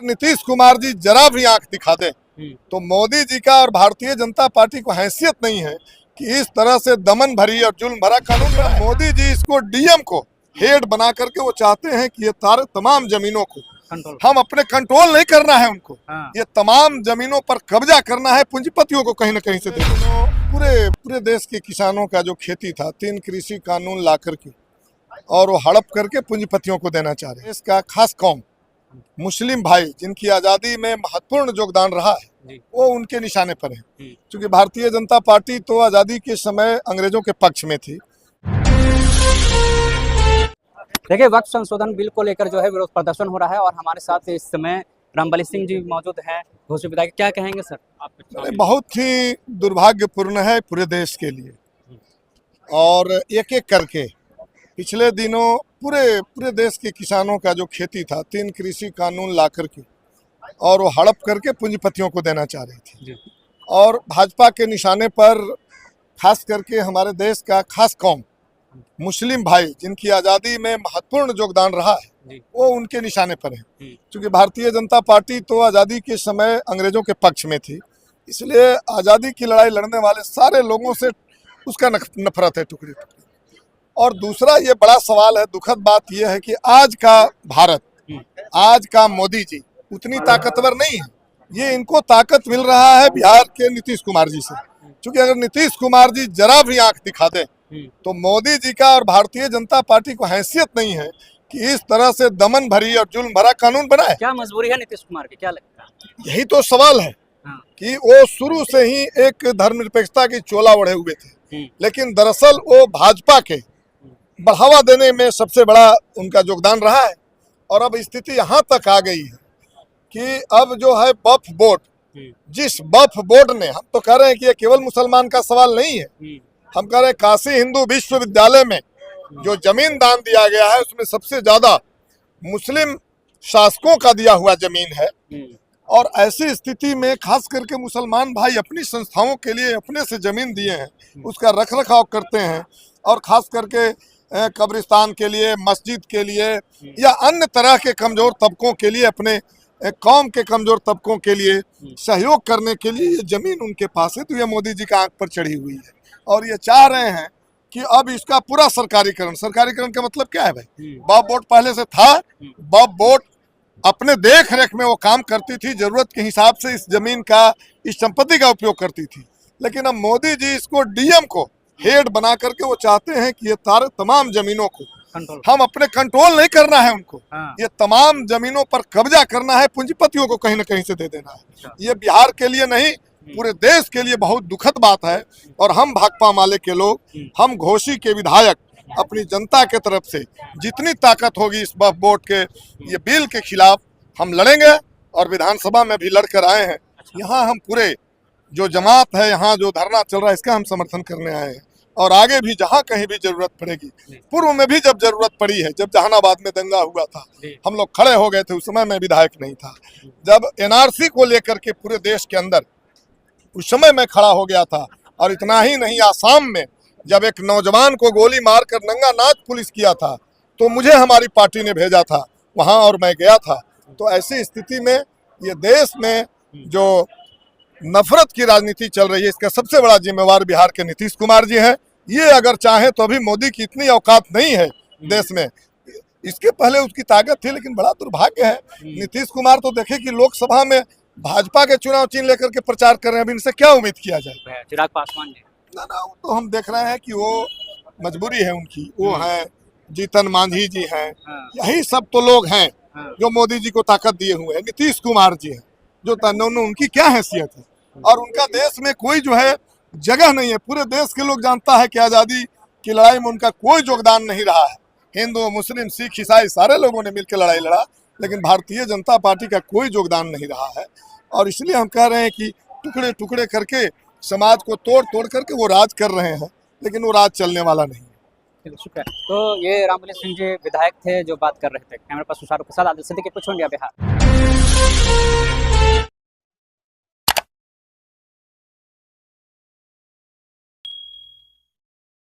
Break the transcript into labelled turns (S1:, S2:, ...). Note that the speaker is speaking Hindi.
S1: नीतीश कुमार जी जरा भी आंख दिखा दें तो मोदी जी का और भारतीय जनता पार्टी को हैसियत नहीं है कि इस तरह से दमन भरी और जुल्म भरा कानून बनाए। मोदी जी इसको डीएम को हेड बना करके वो चाहते हैं कि ये तमाम जमीनों को हम अपने कंट्रोल नहीं करना है उनको। ये तमाम जमीनों पर कब्जा करना है, पूंजीपतियों को कहीं न कहीं से देना। पूरे देश के किसानों का जो खेती था 3 कृषि कानून ला करके और वो हड़प करके पूंजीपतियों को देना चाह रहे हैं। इसका खास कौम मुस्लिम भाई जिनकी आज़ादी में महत्वपूर्ण योगदान रहा है वो उनके निशाने पर है, क्योंकि भारतीय जनता पार्टी तो आज़ादी के समय अंग्रेजों के पक्ष में थी।
S2: देखिए, वक्फ संशोधन बिल को लेकर जो है विरोध प्रदर्शन हो रहा है और हमारे साथ इस समय रामबली सिंह जी मौजूद हैं घोषी विधायक। क्या कहेंगे सर आप?
S1: बहुत ही दुर्भाग्यपूर्ण है पूरे देश के लिए, और एक एक करके पिछले दिनों पूरे देश के किसानों का जो खेती था 3 कृषि कानून ला करके और वो हड़प करके पूंजीपतियों को देना चाह रही थी। और भाजपा के निशाने पर खास करके हमारे देश का खास कौम मुस्लिम भाई जिनकी आज़ादी में महत्वपूर्ण योगदान रहा है वो उनके निशाने पर है, क्योंकि भारतीय जनता पार्टी तो आज़ादी के समय अंग्रेजों के पक्ष में थी। इसलिए आज़ादी की लड़ाई लड़ने वाले सारे लोगों से उसका नफरत है टुकड़े टुकड़े। और दूसरा ये बड़ा सवाल है, दुखद बात यह है कि आज का भारत, आज का मोदी जी उतनी ताकतवर नहीं है। ये इनको ताकत मिल रहा है बिहार के नीतीश कुमार जी से, क्योंकि अगर नीतीश कुमार जी जरा भी आंख दिखा दें तो मोदी जी का और भारतीय जनता पार्टी को हैसियत नहीं है कि इस तरह से दमन भरी और जुल्म भरा कानून बनाए।
S2: क्या मजबूरी है नीतीश कुमार की, क्या लगता है?
S1: यही तो सवाल है कि वो शुरू से ही एक धर्मनिरपेक्षता की चोला ओढ़े हुए थे, लेकिन दरअसल वो भाजपा के बढ़ावा देने में सबसे बड़ा उनका योगदान रहा है। और अब स्थिति यहाँ तक आ गई है कि अब जो है वक्फ बोर्ड, जिस वक्फ बोर्ड ने, हम तो कह रहे हैं कि ये केवल मुसलमान का सवाल नहीं है, हम कह रहे हैं काशी हिंदू विश्वविद्यालय में जो जमीन दान दिया गया है उसमें सबसे ज्यादा मुस्लिम शासकों का दिया हुआ जमीन है। और ऐसी स्थिति में खास करके मुसलमान भाई अपनी संस्थाओं के लिए अपने से जमीन दिए हैं, उसका रखरखाव करते हैं, और खास करके कब्रिस्तान के लिए, मस्जिद के लिए या अन्य तरह के कमजोर तबकों के लिए, अपने कौम के कमजोर तबकों के लिए सहयोग करने के लिए ये जमीन उनके पास है। तो ये मोदी जी का आंख पर चढ़ी हुई है और ये चाह रहे हैं कि अब इसका पूरा सरकारीकरण का मतलब क्या है भाई? वक्फ बोर्ड पहले से था, वक्फ बोर्ड अपने देख रेख में वो काम करती थी, जरूरत के हिसाब से इस जमीन का, इस संपत्ति का उपयोग करती थी। लेकिन अब मोदी जी इसको डीएम को हेड बना करके वो चाहते हैं कि ये तमाम जमीनों को हम अपने कंट्रोल नहीं करना है उनको। ये तमाम जमीनों पर कब्जा करना है, पूंजीपतियों को कहीं न कहीं से दे देना है। ये बिहार के लिए नहीं, पूरे देश के लिए बहुत दुखद बात है। और हम भाकपा माले के लोग, हम घोषी के विधायक अपनी जनता के तरफ से जितनी ताकत होगी इस वक्फ बोर्ड के ये बिल के खिलाफ हम लड़ेंगे, और विधानसभा में भी लड़कर आए हैं। यहाँ हम पूरे जो जमात है, यहाँ जो धरना चल रहा है, इसका हम समर्थन करने आए हैं, और आगे भी जहाँ कहीं भी जरूरत पड़ेगी। पूर्व में भी जब जरूरत पड़ी है, जब जहानाबाद में दंगा हुआ था, हम लोग खड़े हो गए थे, उस समय मैं विधायक नहीं था। जब एनआरसी को लेकर के पूरे देश के अंदर, उस समय मैं खड़ा हो गया था। और इतना ही नहीं, आसाम में जब एक नौजवान को गोली मारकर नंगा नाच पुलिस किया था, तो मुझे हमारी पार्टी ने भेजा था वहाँ और मैं गया था। तो ऐसी स्थिति में ये देश में जो नफरत की राजनीति चल रही है, इसका सबसे बड़ा जिम्मेवार बिहार के नीतीश कुमार जी हैं। ये अगर चाहे तो अभी मोदी की इतनी औकात नहीं है देश में, इसके पहले उसकी ताकत थी, लेकिन बड़ा दुर्भाग्य है नीतीश कुमार तो देखे कि लोकसभा में भाजपा के चुनाव चिन्ह लेकर के प्रचार कर रहे हैं। अभी इनसे क्या उम्मीद किया जाए?
S2: चिराग पासवान जी
S1: ना, वो तो हम देख रहे हैं कि वो मजबूरी है उनकी। वो है जीतन मांझी जी हैं, यही सब तो लोग हैं जो मोदी जी को ताकत दिए हुए हैं। नीतीश कुमार जी हैं जो उनकी क्या हैसियत है, और उनका देश में कोई जो है जगह नहीं है। पूरे देश के लोग जानता है कि आज़ादी की लड़ाई में उनका कोई योगदान नहीं रहा है। हिंदू, मुस्लिम, सिख, ईसाई सारे लोगों ने मिलकर लड़ाई लड़ा, लेकिन भारतीय जनता पार्टी का कोई योगदान नहीं रहा है। और इसलिए हम कह रहे हैं कि टुकड़े टुकड़े करके समाज को तोड़ करके वो राज कर रहे हैं, लेकिन वो राज चलने वाला नहीं है।
S2: शुक्रिया। तो ये रामबली सिंह जी विधायक थे जो बात कर रहे थे। कैमरा पर्सन शाहरुख के साथ आदिल सिद्दीकी, कुछ हो गया बिहार।